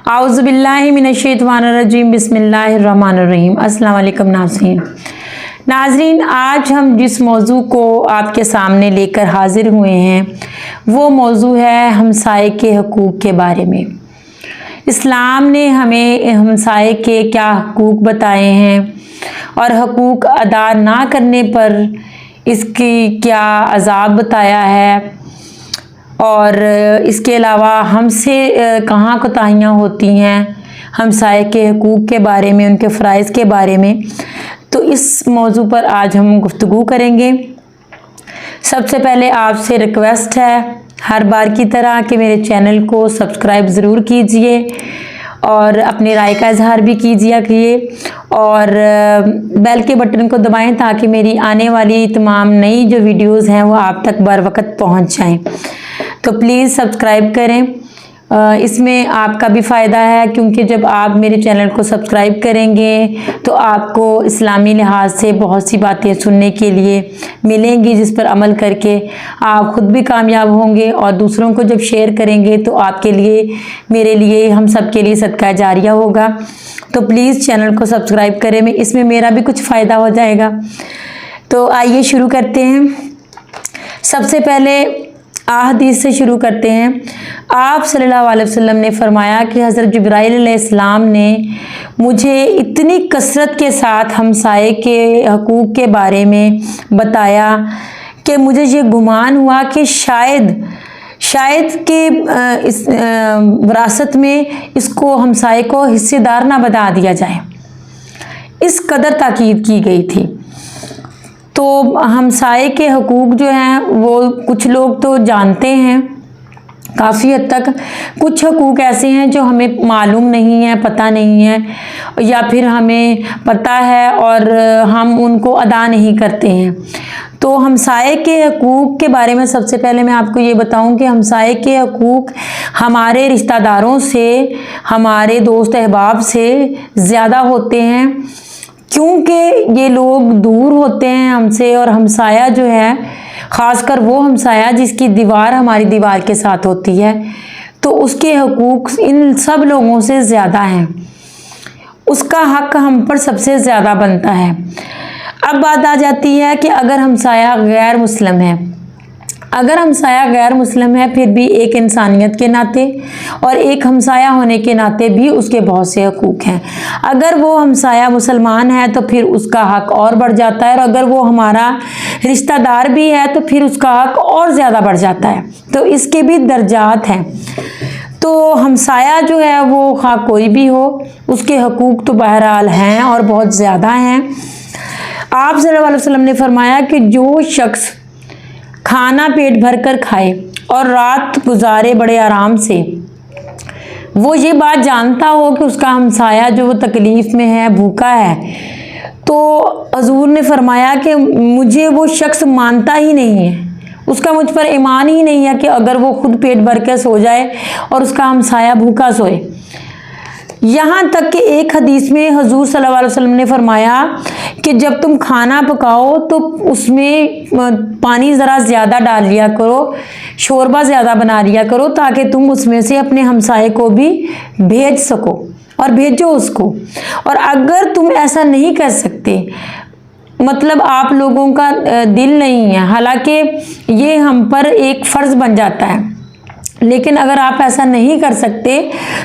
आउज़ुबिल्लाहि मिनश्शैतानिर्रजीम बिस्मिल्लाहिर्रहमानिर्रहीम। अस्सलाम वालेकुम नाज़रीन, आज हम जिस मौजू को आपके सामने लेकर हाजिर हुए हैं वो मौजू है हमसाये के हकूक़ के बारे में। इस्लाम ने हमें हमसाये के क्या हकूक़ बताए हैं और हकूक़ अदा ना करने पर इसकी क्या अज़ाब बताया है, और इसके अलावा हमसे कहाँ कोताहियाँ होती हैं हमसाये के हकूक़ के बारे में, उनके फ़राइज़ के बारे में। तो इस मौजू पर आज हम गुफ्तगू करेंगे। सबसे पहले आपसे रिक्वेस्ट है हर बार की तरह कि मेरे चैनल को सब्सक्राइब ज़रूर कीजिए और अपनी राय का इजहार भी कीजिए और बेल के बटन को दबाएं ताकि मेरी आने वाली तमाम नई जो वीडियोज़ हैं वो आप तक बर वक़्त पहुँच जाएँ। तो प्लीज़ सब्सक्राइब करें, इसमें आपका भी फ़ायदा है क्योंकि जब आप मेरे चैनल को सब्सक्राइब करेंगे तो आपको इस्लामी लिहाज से बहुत सी बातें सुनने के लिए मिलेंगी जिस पर अमल करके आप ख़ुद भी कामयाब होंगे और दूसरों को जब शेयर करेंगे तो आपके लिए, मेरे लिए, हम सब के लिए सदका जारिया होगा। तो प्लीज़ चैनल को सब्सक्राइब करें, इसमें मेरा भी कुछ फ़ायदा हो जाएगा। तो आइए शुरू करते हैं। सबसे पहले हदीस से शुरू करते हैं। आप सल्लल्लाहु अलैहि वसल्लम ने फरमाया कि हज़रत जिब्राइल अलैहिस्सलाम ने मुझे इतनी कसरत के साथ हमसाये के हकूक़ के बारे में बताया कि मुझे ये गुमान हुआ कि शायद के इस विरासत में इसको हमसाये को हिस्सेदार ना बना दिया जाए, इस कदर ताकीद की गई थी। तो हमसाये के हकूक़ जो हैं वो कुछ लोग तो जानते हैं काफ़ी हद तक, कुछ हकूक़ ऐसे हैं जो हमें मालूम नहीं है, पता नहीं है, या फिर हमें पता है और हम उनको अदा नहीं करते हैं। तो हमसाये के हकूक़ के बारे में सबसे पहले मैं आपको ये बताऊं कि हमसाये के हकूक़ हमारे रिश्तेदारों से, हमारे दोस्त अहबाब से ज़्यादा होते हैं क्योंकि ये लोग दूर होते हैं हमसे, और हमसाया जो है ख़ासकर वो हमसाया जिसकी दीवार हमारी दीवार के साथ होती है, तो उसके हकूक़ इन सब लोगों से ज़्यादा हैं, उसका हक़ हम पर सबसे ज़्यादा बनता है। अब बात आ जाती है कि अगर हमसाया गैर मुस्लिम है, अगर हमसाया गैर मुस्लिम है फिर भी एक इंसानियत के नाते और एक हमसाया होने के नाते भी उसके बहुत से हकूक़ हैं। अगर वो हमसाया मुसलमान है तो फिर उसका हक़ और बढ़ जाता है, और अगर वो हमारा रिश्तेदार भी है तो फिर उसका हक़ और ज़्यादा बढ़ जाता है। तो इसके भी दर्जात हैं। तो हमसाया जो है वो खा कोई भी हो, उसके हकूक़ तो बहरहाल हैं और बहुत ज़्यादा हैं। आप सल्लल्लाहु अलैहि वसल्लम ने फरमाया कि जो शख्स खाना पेट भर कर खाए और रात गुजारे बड़े आराम से, वो ये बात जानता हो कि उसका हमसाया जो वो तकलीफ़ में है, भूखा है, तो हजूर ने फरमाया कि मुझे वो शख्स मानता ही नहीं है, उसका मुझ पर ईमान ही नहीं है कि अगर वो खुद पेट भर कर सो जाए और उसका हमसाया भूखा सोए। यहाँ तक कि एक हदीस में हजूर सल्लल्लाहु अलैहि वसल्लम ने फरमाया कि जब तुम खाना पकाओ तो उसमें पानी ज़रा ज़्यादा डाल लिया करो, शोरबा ज़्यादा बना लिया करो ताकि तुम उसमें से अपने हमसाये को भी भेज सको और भेजो उसको। और अगर तुम ऐसा नहीं कर सकते, मतलब आप लोगों का दिल नहीं है, हालांकि ये हम पर एक फ़र्ज़ बन जाता है, लेकिन अगर आप ऐसा नहीं कर सकते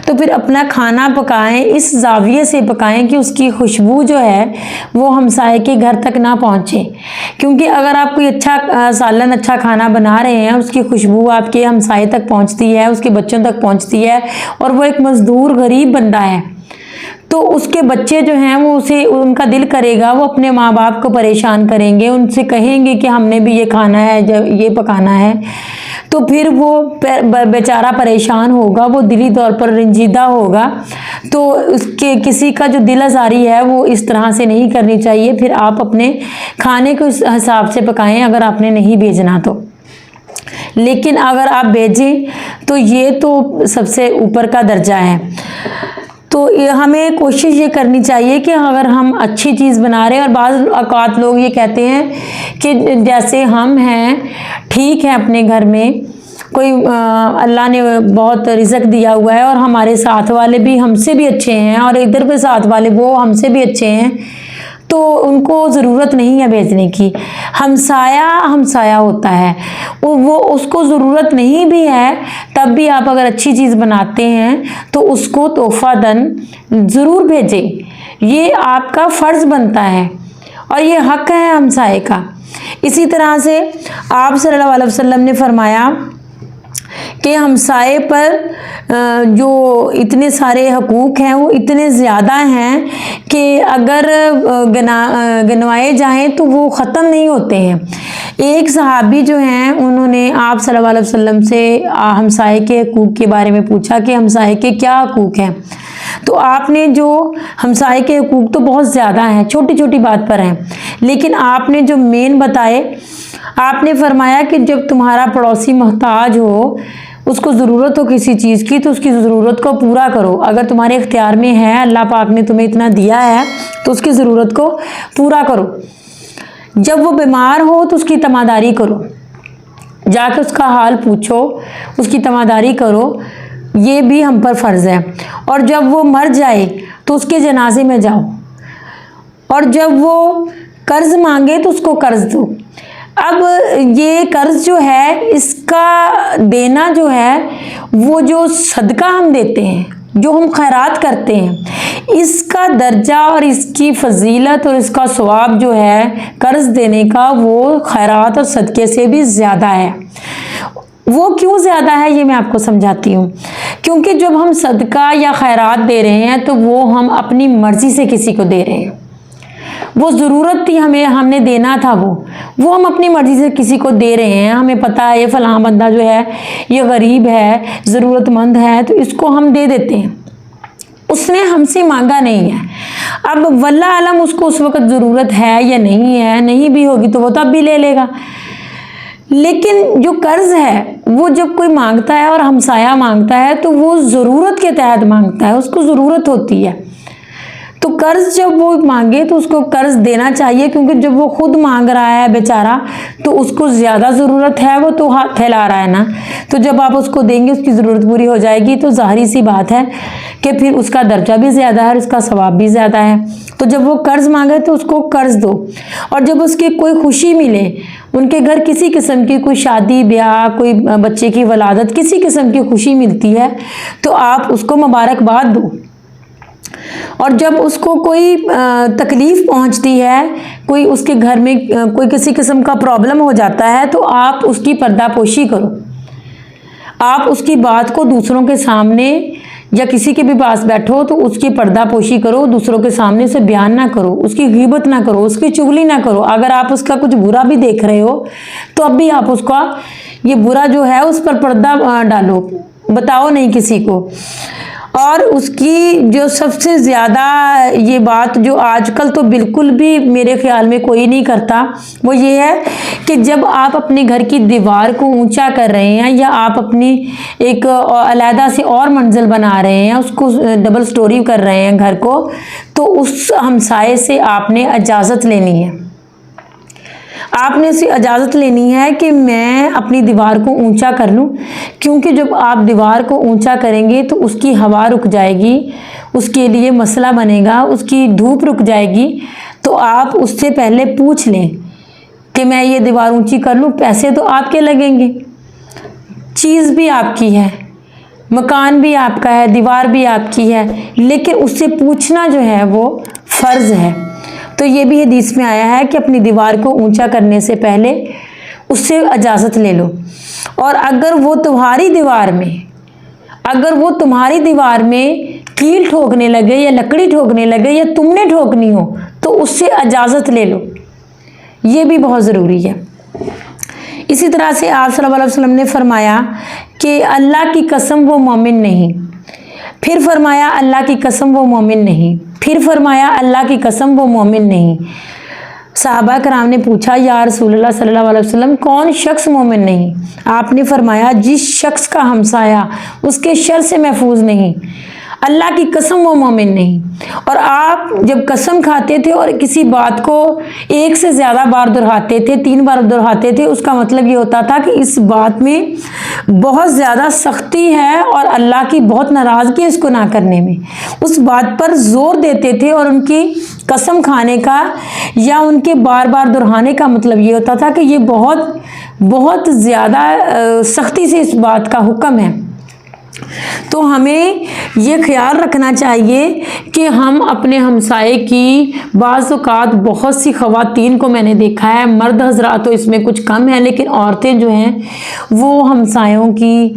तो फिर अपना खाना पकाएं, इस ज़ाविये से पकाएं कि उसकी खुशबू जो है वो हमसाये के घर तक ना पहुँचे। क्योंकि अगर आप कोई अच्छा सालन, अच्छा खाना बना रहे हैं, उसकी खुशबू आपके हमसाये तक पहुँचती है, उसके बच्चों तक पहुँचती है, और वो एक मज़दूर गरीब बंदा है, तो उसके बच्चे जो हैं वो उसे, उनका दिल करेगा, वो अपने माँ बाप को परेशान करेंगे, उनसे कहेंगे कि हमने भी ये खाना है, जब ये पकाना है, तो फिर वो बेचारा परेशान होगा, वो दिली तौर पर रंजीदा होगा। तो उसके किसी का जो दिल आज़ारी है वो इस तरह से नहीं करनी चाहिए। फिर आप अपने खाने को इस हिसाब से पकाएं अगर आपने नहीं भेजना तो। लेकिन अगर आप भेजें तो ये तो सबसे ऊपर का दर्जा है। तो हमें कोशिश ये करनी चाहिए कि अगर हम अच्छी चीज़ बना रहे हैं, और बाज़ औक़ात लोग ये कहते हैं कि जैसे हम हैं ठीक है अपने घर में, कोई अल्लाह ने बहुत रिज़्क दिया हुआ है और हमारे साथ वाले भी हमसे भी अच्छे हैं और इधर के साथ वाले वो हमसे भी अच्छे हैं, तो उनको ज़रूरत नहीं है भेजने की। हमसाया हमसाया होता है, वो उसको ज़रूरत नहीं भी है, तब भी आप अगर अच्छी चीज़ बनाते हैं तो उसको तोहफ़ा दन ज़रूर भेजें। ये आपका फ़र्ज़ बनता है और ये हक़ है हमसाए का। इसी तरह से आप सल्लल्लाहु अलैहि वसल्लम ने फरमाया कि हमसाए पर जो इतने सारे हकूक़ हैं वो इतने ज़्यादा हैं कि अगर गिनवाए जाएं तो वो ख़त्म नहीं होते हैं। एक सहाबी जो हैं उन्होंने आप सल्लल्लाहु अलैहि वसल्लम से हमसाए के हकूक़ के बारे में पूछा कि हमसाए के क्या हकूक़ हैं। तो आपने जो हमसाए के हकूक़ तो बहुत ज़्यादा हैं, छोटी छोटी बात पर हैं, लेकिन आपने जो मेन बताए, आपने फरमाया कि जब तुम्हारा पड़ोसी मोहताज हो, उसको ज़रूरत हो किसी चीज़ की, तो उसकी ज़रूरत को पूरा करो। अगर तुम्हारे इख्तियार में है, अल्लाह पाक ने तुम्हें इतना दिया है, तो उसकी ज़रूरत को पूरा करो। जब वो बीमार हो तो उसकी तमादारी करो, जाकर उसका हाल पूछो, उसकी तमादारी करो, ये भी हम पर फ़र्ज़ है। और जब वो मर जाए तो उसके जनाजे में जाओ, और जब वो कर्ज़ मांगे तो उसको कर्ज़ दो। अब ये कर्ज़ जो है, इसका देना जो है, वो जो सदका हम देते हैं, जो हम खैरात करते हैं, इसका दर्जा और इसकी फजीलत और इसका सवाब जो है कर्ज़ देने का, वो खैरात और सदक़े से भी ज़्यादा है। वो क्यों ज़्यादा है ये मैं आपको समझाती हूँ। क्योंकि जब हम सदका या खैरात दे रहे हैं तो वो हम अपनी मर्ज़ी से किसी को दे रहे हैं। वो ज़रूरत थी हमें, हमने देना था, वो हम अपनी मर्ज़ी से किसी को दे रहे हैं। हमें पता है ये फ़लाँ बंदा जो है ये गरीब है, ज़रूरतमंद है, तो इसको हम दे देते हैं। उसने हमसे मांगा नहीं है। अब वल्लाह आलम उसको उस वक़्त ज़रूरत है या नहीं है, नहीं भी होगी तो वो तब भी ले लेगा। लेकिन जो कर्ज़ है वो जब कोई मांगता है और हमसाया मांगता है तो वो ज़रूरत के तहत मांगता है, उसको ज़रूरत होती है। तो कर्ज़ जब वो मांगे तो उसको कर्ज़ देना चाहिए, क्योंकि जब वो खुद मांग रहा है बेचारा तो उसको ज़्यादा ज़रूरत है, वो तो हाथ फैला रहा है ना। तो जब आप उसको देंगे, उसकी ज़रूरत पूरी हो जाएगी, तो ज़ाहिर सी बात है कि फिर उसका दर्जा भी ज़्यादा है और उसका सवाब भी ज़्यादा है। तो जब वो कर्ज़ मांगे तो उसको कर्ज़ दो, और जब उसकी कोई खुशी मिले, उनके घर किसी किस्म की कोई शादी ब्याह, कोई बच्चे की वलादत, किसी किस्म की खुशी मिलती है, तो आप उसको मुबारकबाद दो। और जब उसको कोई तकलीफ़ पहुंचती है, कोई उसके घर में कोई किसी किस्म का प्रॉब्लम हो जाता है, तो आप उसकी पर्दापोशी करो। आप उसकी बात को दूसरों के सामने या किसी के भी पास बैठो तो उसकी पर्दापोशी करो, दूसरों के सामने से बयान ना करो, उसकी ग़ीबत ना करो, उसकी चुगली ना करो। अगर आप उसका कुछ बुरा भी देख रहे हो तो अब भी आप उसका ये बुरा जो है उस पर पर्दा डालो, बताओ नहीं किसी को। और उसकी जो सबसे ज़्यादा ये बात जो आजकल तो बिल्कुल भी मेरे ख्याल में कोई नहीं करता, वो ये है कि जब आप अपने घर की दीवार को ऊंचा कर रहे हैं या आप अपनी एक अलहदा से और मंजिल बना रहे हैं, उसको डबल स्टोरी कर रहे हैं घर को, तो उस हमसाये से आपने इजाज़त लेनी है। आपने उसे इजाज़त लेनी है कि मैं अपनी दीवार को ऊंचा कर लूं, क्योंकि जब आप दीवार को ऊंचा करेंगे तो उसकी हवा रुक जाएगी, उसके लिए मसला बनेगा, उसकी धूप रुक जाएगी। तो आप उससे पहले पूछ लें कि मैं ये दीवार ऊंची कर लूं। पैसे तो आपके लगेंगे, चीज़ भी आपकी है, मकान भी आपका है, दीवार भी आपकी है, लेकिन उससे पूछना जो है वो फ़र्ज़ है। तो ये भी हदीस में आया है कि अपनी दीवार को ऊंचा करने से पहले उससे इजाज़त ले लो। और अगर वो तुम्हारी दीवार में कील ठोकने लगे या लकड़ी ठोकने लगे या तुमने ठोकनी हो तो उससे इजाज़त ले लो, ये भी बहुत ज़रूरी है। इसी तरह से आप सल्लल्लाहु अलैहि वसल्लम ने फरमाया कि अल्लाह की कसम वो मोमिन नहीं, फिर फरमाया अल्लाह की कसम वो मोमिन नहीं, फिर फरमाया अल्लाह की कसम वो मोमिन नहीं। सहाबा कराम ने पूछा, या रसूलल्लाह सल्लल्लाहु अलैहि वसल्लम, कौन शख्स मोमिन नहीं? आपने फरमाया, जिस शख्स का हमसाया उसके शर से महफूज नहीं। अल्लाह की कसम वो मोमिन नहीं। और आप जब कसम खाते थे और किसी बात को एक से ज़्यादा बार दोहराते थे, 3 बार दोहराते थे, उसका मतलब ये होता था कि इस बात में बहुत ज़्यादा सख्ती है और अल्लाह की बहुत नाराज़गी है इसको ना करने में। उस बात पर जोर देते थे और उनकी कसम खाने का या उनके बार बार दोहराने का मतलब ये होता था कि ये बहुत बहुत ज़्यादा सख्ती से इस बात का हुक्म है। तो हमें ये ख्याल रखना चाहिए कि हम अपने हमसाए की बाज़ औक़ात बहुत सी ख़वातीन को मैंने देखा है, मर्द हज़रात तो इसमें कुछ कम है, लेकिन औरतें जो हैं वो हमसायों की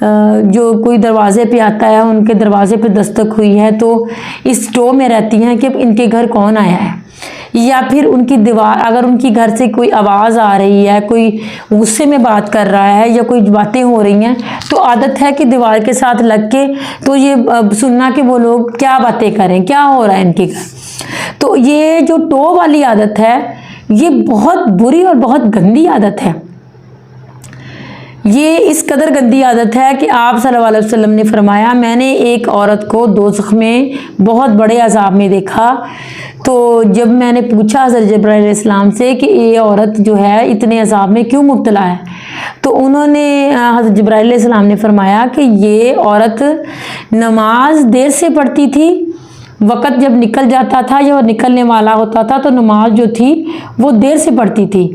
जो कोई दरवाज़े पे आता है, उनके दरवाज़े पे दस्तक हुई है तो इस टो में रहती हैं कि इनके घर कौन आया है, या फिर उनकी दीवार, अगर उनकी घर से कोई आवाज़ आ रही है, कोई गुस्से में बात कर रहा है या कोई बातें हो रही हैं, तो आदत है कि दीवार के साथ लग के तो ये सुनना कि वो लोग क्या बातें करें, क्या हो रहा है इनके घर। तो ये जो टो वाली आदत है ये बहुत बुरी और बहुत गंदी आदत है। ये इस कदर गंदी आदत है कि आप सल्लल्लाहु अलैहि वसल्लम ने फरमाया, मैंने एक औरत को दोज़ख में बहुत बड़े अज़ाब में देखा। तो जब मैंने पूछा हज़रत जिब्राइल अलैहिस्सलाम से कि ये औरत जो है इतने अज़ाब में क्यों मुब्तला है, तो उन्होंने हज़रत जिब्राइल अलैहिस्सलाम ने फरमाया कि ये औरत नमाज देर से पढ़ती थी, वक़्त जब निकल जाता था या निकलने वाला होता था तो नमाज जो थी वो देर से पढ़ती थी,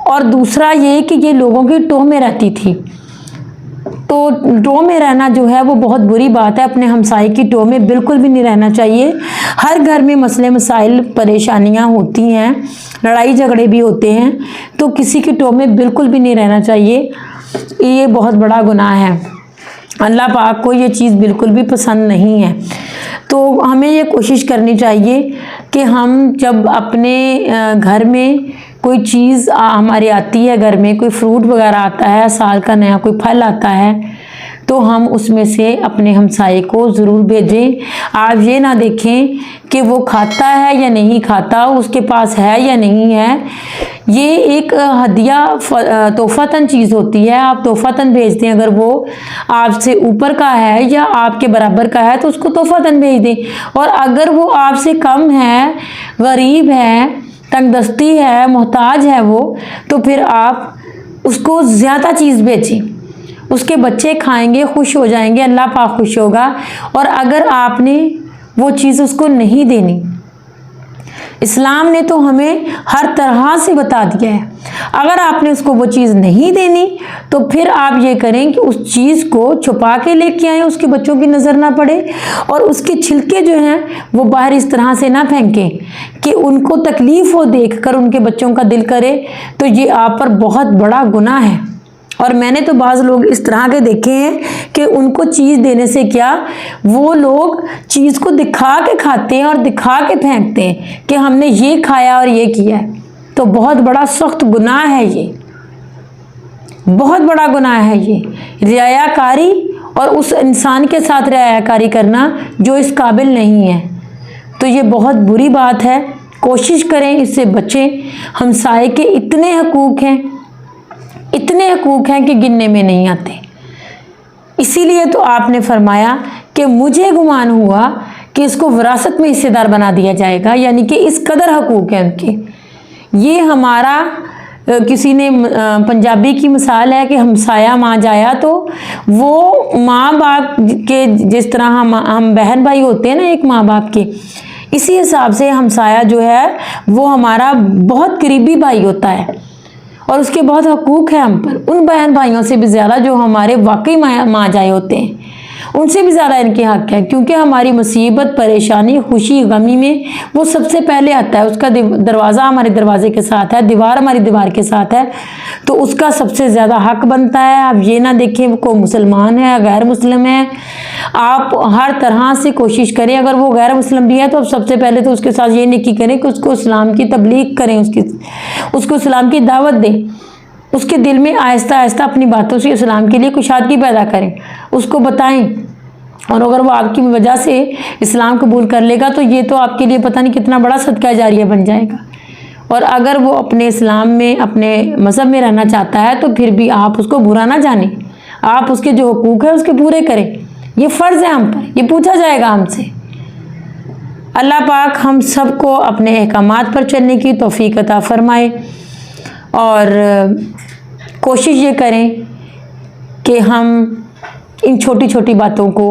और दूसरा ये कि ये लोगों की टोह में रहती थी। तो टोह में रहना जो है वो बहुत बुरी बात है, अपने हमसाए की टोह में बिल्कुल भी नहीं रहना चाहिए। हर घर में मसले मसाइल परेशानियां होती हैं, लड़ाई झगड़े भी होते हैं, तो किसी की टोह में बिल्कुल भी नहीं रहना चाहिए, ये बहुत बड़ा गुनाह है। अल्लाह पाक को ये चीज़ बिल्कुल भी पसंद नहीं है। तो हमें ये कोशिश करनी चाहिए कि हम जब अपने घर में कोई चीज़ हमारी आती है, घर में कोई फ्रूट वगैरह आता है, साल का नया कोई फल आता है, तो हम उसमें से अपने हमसाए को ज़रूर भेजें। आप ये ना देखें कि वो खाता है या नहीं खाता, उसके पास है या नहीं है। ये एक हदिया तोहफ़तन चीज़ होती है, आप तोहफ़तन भेज दें। अगर वो आपसे ऊपर का है या आपके बराबर का है तो उसको तोहफ़तन भेज दें, और अगर वो आपसे कम है, गरीब है, तंगदस्ती है, मोहताज है वो, तो फिर आप उसको ज़्यादा चीज़ बेचें, उसके बच्चे खाएंगे, खुश हो जाएंगे, अल्लाह पाक खुश होगा। और अगर आपने वो चीज़ उसको नहीं देनी, इस्लाम ने तो हमें हर तरह से बता दिया है, अगर आपने उसको वो चीज़ नहीं देनी तो फिर आप ये करें कि उस चीज़ को छुपा के लेके आएँ, उसके बच्चों की नज़र ना पड़े, और उसके छिलके जो हैं वो बाहर इस तरह से ना फेंकें कि उनको तकलीफ़ हो देखकर उनके बच्चों का दिल करे, तो ये आप पर बहुत बड़ा गुनाह है। और मैंने तो बाज़ लोग इस तरह के देखे हैं कि उनको चीज़ देने से क्या, वो लोग चीज़ को दिखा के खाते हैं और दिखा के फेंकते हैं कि हमने ये खाया और ये किया है। तो बहुत बड़ा सख्त गुनाह है, ये बहुत बड़ा गुनाह है ये रियायाकारी, और उस इंसान के साथ रियायाकारी करना जो इस काबिल नहीं है। तो ये बहुत बुरी बात है, कोशिश करें इससे बचें। हमसाए के इतने हकूक़ हैं, इतने हकूक़ हैं कि गिनने में नहीं आते। इसीलिए तो आपने फरमाया कि मुझे गुमान हुआ कि इसको विरासत में हिस्सेदार बना दिया जाएगा, यानी कि इस कदर हकूक़ हैं उनके। ये हमारा किसी ने पंजाबी की मिसाल है कि हमसाया माँ जाया, तो वो माँ बाप के जिस तरह हम बहन भाई होते हैं ना एक माँ बाप के, इसी हिसाब से हमसाया जो है वो हमारा बहुत करीबी भाई होता है, और उसके बहुत हकूक़ है हम पर, उन बहन भाइयों से भी ज़्यादा जो हमारे वाकई माँ जाए होते हैं, उनसे भी ज़्यादा इनके हक़ है। क्योंकि हमारी मुसीबत, परेशानी, खुशी, गमी में वो सबसे पहले आता है। उसका दरवाज़ा हमारे दरवाजे के साथ है, दीवार हमारी दीवार के साथ है, तो उसका सबसे ज़्यादा हक़ बनता है। आप ये ना देखें को मुसलमान है या गैर मुस्लिम है, आप हर तरह से कोशिश करें। अगर वो गैर मुस्लिम भी है तो आप सबसे पहले तो उसके साथ ये नेकी करें कि उसको इस्लाम की तबलीग करें, उसको इस्लाम की दावत दें, उसके दिल में आहिस्ता आहिस्ता अपनी बातों से इस्लाम के लिए कुशादगी पैदा करें, उसको बताएं। और अगर वो आपकी वजह से इस्लाम कबूल कर लेगा तो ये तो आपके लिए पता नहीं कितना बड़ा सदका जारिया बन जाएगा। और अगर वो अपने इस्लाम में, अपने मज़हब में रहना चाहता है तो फिर भी आप उसको बुरा ना जानें, आप उसके जो हकूक़ है उसके पूरे करें। ये फ़र्ज़ है हम पर, ये पूछा जाएगा हमसे। अल्लाह पाक हम सबको अपने अहकामात पर चलने की तौफीक अता फ़रमाए और कोशिश ये करें कि हम इन छोटी छोटी बातों को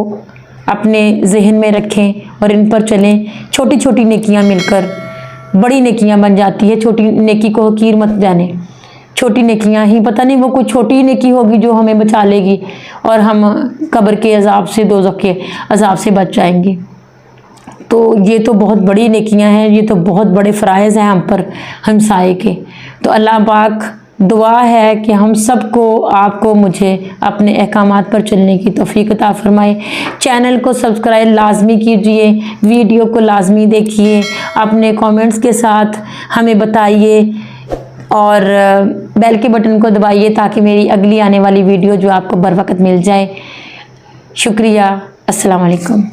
अपने जहन में रखें और इन पर चलें। छोटी छोटी नेकियां मिलकर बड़ी नेकियां बन जाती है। छोटी नेकी को हकीर मत जाने, छोटी नेकियां ही, पता नहीं वो कोई छोटी ही नेकी होगी जो हमें बचा लेगी और हम कब्र के अजाब से, दोज़ख के अजाब से बच जाएंगे। तो ये तो बहुत बड़ी नेकियां हैं, ये तो बहुत बड़े फ़राइज़ हैं हम पर, हमसाए के। तो अल्लाह पाक दुआ है कि हम सबको, आपको, मुझे अपने अहकामात पर चलने की तौफीक अता फ़रमाए। चैनल को सब्सक्राइब लाजमी कीजिए, वीडियो को लाजमी देखिए, अपने कमेंट्स के साथ हमें बताइए और बेल के बटन को दबाइए ताकि मेरी अगली आने वाली वीडियो जो आपको बर वक्त मिल जाए। शुक्रिया। अस्सलाम वालेकुम।